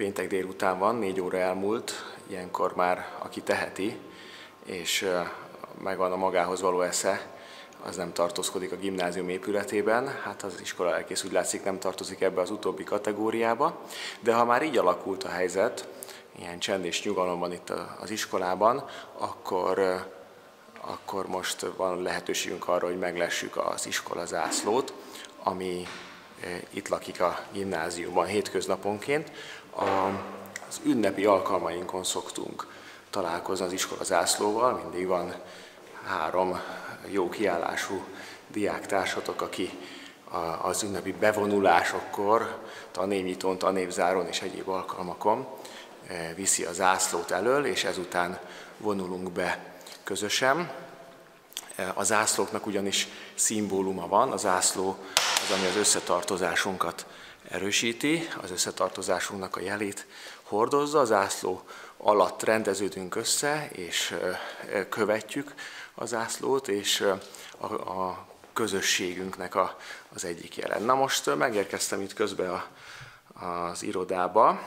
Péntek délután van, 4 óra elmúlt, ilyenkor már aki teheti, és megvan a magához való esze, az nem tartózkodik a gimnázium épületében. Hát az iskola elkész úgy látszik nem tartozik ebbe az utóbbi kategóriába. De ha már így alakult a helyzet, ilyen csend és nyugalom van itt az iskolában, akkor most van lehetőségünk arra, hogy meglessük az iskola zászlót, ami itt lakik a gimnáziumban hétköznaponként. Az ünnepi alkalmainkon szoktunk találkozni az iskola zászlóval, mindig van 3 jó kiállású diáktársatok, aki az ünnepi bevonulásokkor, tanévnyitón, tanévzáron és egyéb alkalmakon viszi a zászlót elől, és ezután vonulunk be közösen. A zászlóknak ugyanis szimbóluma van, a zászló az, ami az összetartozásunkat erősíti, az összetartozásunknak a jelét hordozza, a zászló alatt rendeződünk össze, és követjük a zászlót, és a közösségünknek az egyik jelen. Na most megérkeztem itt közben az irodába.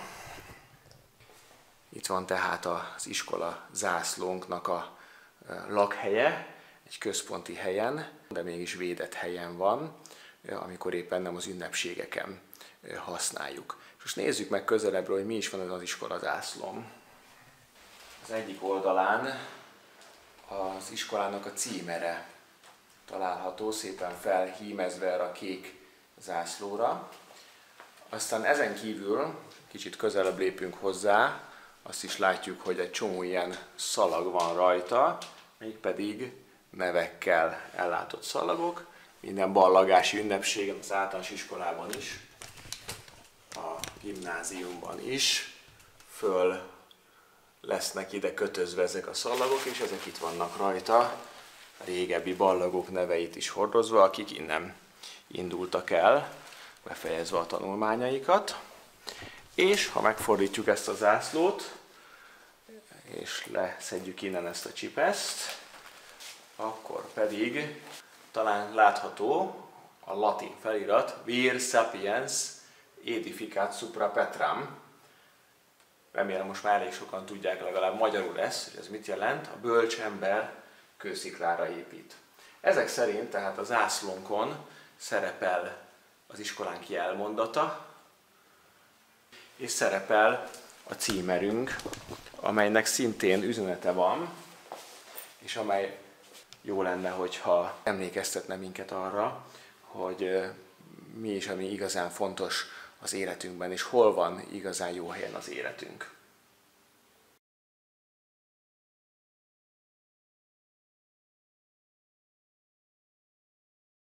Itt van tehát az iskola zászlónknak a lakhelye, egy központi helyen, de mégis védett helyen van, amikor éppen nem az ünnepségeken használjuk. Most nézzük meg közelebbről, hogy mi is van az iskola zászlón. Az egyik oldalán az iskolának a címere található, szépen felhímezve erre a kék zászlóra. Aztán ezen kívül, kicsit közelebb lépünk hozzá, azt is látjuk, hogy egy csomó ilyen szalag van rajta, mégpedig nevekkel ellátott szalagok. Minden ballagási ünnepségen, az általános iskolában is, a gimnáziumban is föl lesznek ide kötözve ezek a szalagok, és ezek itt vannak rajta, a régebbi ballagok neveit is hordozva, akik innen indultak el, befejezve a tanulmányaikat. És ha megfordítjuk ezt a zászlót, és leszedjük innen ezt a csipeszt, akkor pedig talán látható a latin felirat Vir sapiens edificat supra Petram. Remélem most már elég sokan tudják, legalább magyarul lesz, hogy ez mit jelent. A bölcs ember kősziklára épít. Ezek szerint tehát a zászlónkon szerepel az iskolánk jelmondata, és szerepel a címerünk, amelynek szintén üzenete van, és amely jó lenne, hogyha emlékeztetne minket arra, hogy mi is, ami igazán fontos az életünkben, és hol van igazán jó helyen az életünk.